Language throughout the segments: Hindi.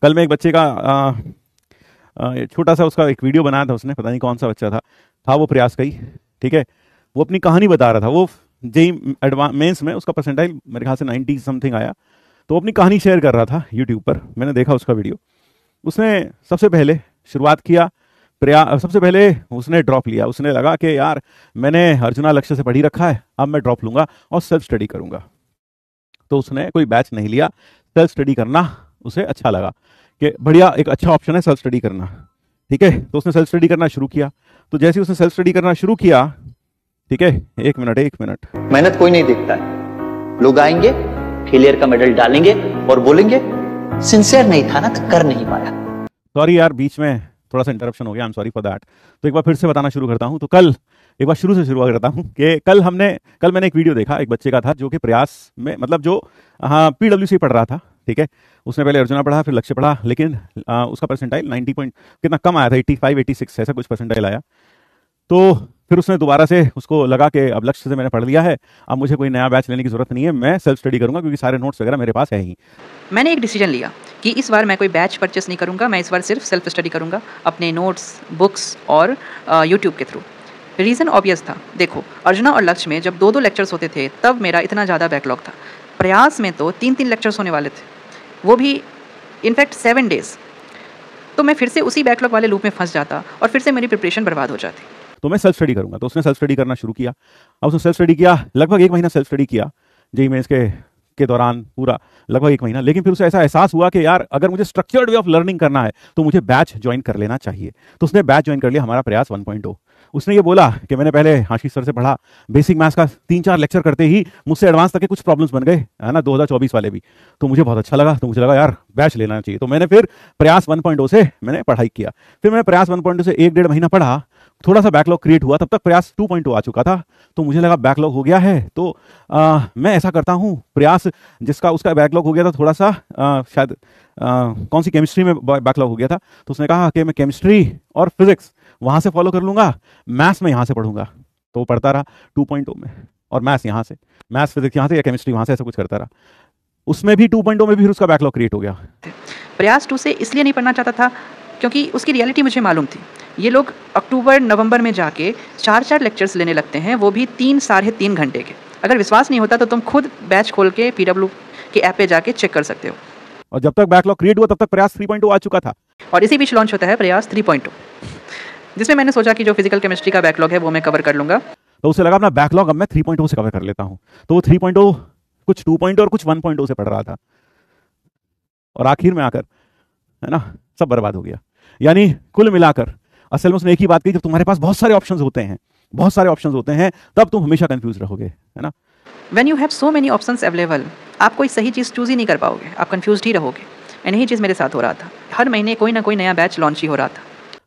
कल मैं एक बच्चे का छोटा सा उसका एक वीडियो बनाया था उसने, पता नहीं कौन सा बच्चा था वो प्रयास का ही, ठीक है। वो अपनी कहानी बता रहा था, वो जेई एडवांस मेंस में उसका परसेंटाइल मेरे ख्याल से 90 समथिंग आया, तो अपनी कहानी शेयर कर रहा था यूट्यूब पर। मैंने देखा उसका वीडियो। उसने सबसे पहले शुरुआत किया, सबसे पहले उसने ड्रॉप लिया। उसने लगा कि यार मैंने अर्जुना लक्ष्य से पढ़ी रखा है, अब मैं ड्रॉप लूंगा और सेल्फ स्टडी करूंगा। तो उसने कोई बैच नहीं लिया, सेल्फ स्टडी करना उसे अच्छा लगा कि बढ़िया एक अच्छा ऑप्शन है सेल्फ स्टडी करना, ठीक है। तो उसने सेल्फ स्टडी करना शुरू किया। तो जैसे उसने सेल्फ स्टडी करना शुरू किया, ठीक है, एक मिनट, मेहनत कोई नहीं देखता है, लोग आएंगे फेलियर का मेडल डालेंगे और बोलेंगे सिंसियर नहीं था ना तो कर नहीं पाया। सॉरी यार, बीच में थोड़ा सा इंटरप्शन हो गया, I am sorry for that. तो एक बार फिर से बताना शुरू करता हूं। तो कल एक बार शुरू से शुरुआत करता हूं कि कल मैंने एक वीडियो देखा, एक बच्चे का था जो कि प्रयास में, मतलब जो PWC पढ़ रहा था, ठीक है। उसने पहले अर्जुना पढ़ा, फिर लक्ष्य पढ़ा, लेकिन उसका परसेंटाइल 90 पॉइंट कितना कम आया था, 85 86 ऐसा कुछ परसेंटाइल आया। तो फिर उसने दोबारा से, उसको लगा कि अब लक्ष्य से मैंने पढ़ लिया है, अब मुझे कोई नया बैच लेने की जरूरत नहीं है, मैं सेल्फ स्टडी करूंगा क्योंकि सारे नोट्स वगैरह मेरे पास है ही। मैंने एक डिसीजन लिया कि इस बार मैं कोई बैच परचेस नहीं करूंगा, मैं इस बार सिर्फ सेल्फ स्टडी करूंगा अपने नोट्स, बुक्स और यूट्यूब के थ्रू। रीज़न ऑब्वियस था। देखो, अर्जुना और लक्ष्य में जब 2-2 लेक्चर्स होते थे तब मेरा इतना ज़्यादा बैकलॉग था। प्रयास में तो 3-3 लेक्चर्स होने वाले थे, वो भी इनफैक्ट 7 डेज। तो मैं फिर से उसी बैकलॉग वाले लूप में फंस जाता और फिर से मेरी प्रिपरेशन बर्बाद हो जाती। तो मैं सेल्फ स्टडी करूंगा। तो उसने सेल्फ स्टडी करना शुरू किया। अब उसने सेल्फ स्टडी किया, लगभग 1 महीना सेल्फ स्टडी किया जेईई मेंस के दौरान, पूरा लगभग 1 महीना। लेकिन फिर उसे ऐसा एहसास हुआ कि यार अगर मुझे स्ट्रक्चर्ड वे ऑफ लर्निंग करना है तो मुझे बैच ज्वाइन कर लेना चाहिए। तो उसने बैच ज्वाइन कर लिया, हमारा प्रयास 1.0। उसने ये बोला कि मैंने पहले आशीष सर से पढ़ा, बेसिक मैथ्स का 3-4 लेक्चर करते ही मुझसे एडवांस तक के कुछ प्रॉब्लम्स बन गए, है ना, 2024 वाले भी। तो मुझे बहुत अच्छा लगा, तो मुझे लगा यार बैच लेना चाहिए। तो मैंने फिर प्रयास 1.0 से मैंने पढ़ाई किया। फिर मैंने प्रयास 1.0 से 1-1.5 महीना पढ़ा, थोड़ा सा बैकलॉग क्रिएट हुआ। तब तक प्रयास 2.0 आ चुका था। तो मुझे लगा बैकलॉग हो गया है, तो मैं ऐसा करता हूँ, प्रयास जिसका उसका बैकलॉग हो गया था थोड़ा सा, शायद कौन सी केमिस्ट्री में बैकलॉग हो गया था। तो उसने कहा कि मैं केमिस्ट्री और फिजिक्स वहां से फॉलो कर लूंगा, मैथ्स में यहाँ से पढ़ूंगा। तो वो पढ़ता रहा 2.0 में, और मैथ्स यहाँ से, मैथ्स फिजिक्स यहाँ से या केमिस्ट्री वहां से, ऐसा कुछ करता रहा। उसमें भी 2.0 में भी उसका बैकलॉग क्रिएट हो गया। प्रयास 2 से इसलिए नहीं पढ़ना चाहता था क्योंकि उसकी रियलिटी मुझे मालूम थी। ये लोग अक्टूबर नवंबर में जाके 4-4 लेक्चर्स लेने लगते हैं, वो भी 3-3.5 घंटे के। अगर विश्वास नहीं होता तो तुम खुद बैच खोल के PW के ऐप पे जाके चेक कर सकते हो। और जब तक बैकलॉग क्रिएट हुआ तब तक प्रयास 3.0 आ चुका था। और इसी बीच लॉन्च होता है प्रयास 3.0, जिसमें मैंने सोचा कि जो फिजिकल केमिस्ट्री का बैकलॉग है वो मैं कवर कर लूंगा। तो उसे लगा अपना बैकलॉग अब मैं 3.0 से कवर कर लेता हूं। तो वो 3.0 कुछ 2.0 और कुछ 1.0 से पढ़ रहा था, और आखिर में आकर, है ना, सब बर्बाद हो गया। यानी कुल मिलाकर असल में उसने एक ही बात कही, जब तुम्हारे पास बहुत सारे ऑप्शंस होते हैं तब तुम हमेशा कंफ्यूज रहोगे, है ना। When you have so many options available, आप कोई सही चीज़ चूज ही नहीं कर पाओगे, आप कंफ्यूज ही रहोगे। एंड यही चीज़ मेरे साथ हो रहा था। हर महीने कोई ना कोई नया बैच लॉन्च ही हो रहा था।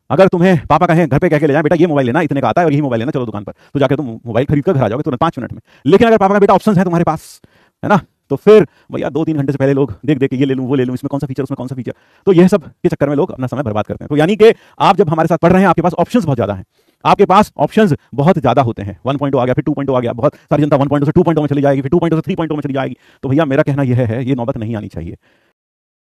अगर तुम्हें पापा कहें घर पे कह के ले जाएं, बेटा ये मोबाइल लेना, इतने का आता है और यही मोबाइल लेना, चलो दुकान पर, तो जाकर तुम मोबाइल खरीद कर घर आ जाओगे तुरंत 5 मिनट में। लेकिन अगर पापा का बेटा ऑप्शंस है तुम्हारे पास, है ना, तो फिर भैया 2-3 घंटे से पहले लोग देख के ये ले लूं, वो ले लूं, इसमें कौन सा फीचर, उसमें कौन सा फीचर, तो ये सब के चक्कर में लोग अपना समय बर्बाद करते हैं। तो यानी कि आप जब हमारे साथ पढ़ रहे हैं, आपके पास ऑप्शंस बहुत ज्यादा हैं, आपके पास ऑप्शंस बहुत ज्यादा होते हैं। 1.0 आ गया, फिर 2.0 आ गया, बहुत सारी जनता 1.0 से 2.0 में चली जाएगी, फिर 2.0 से 3.0 में चली जाएगी। तो भैया मेरा कहना यह है, ये नौबत नहीं आनी चाहिए।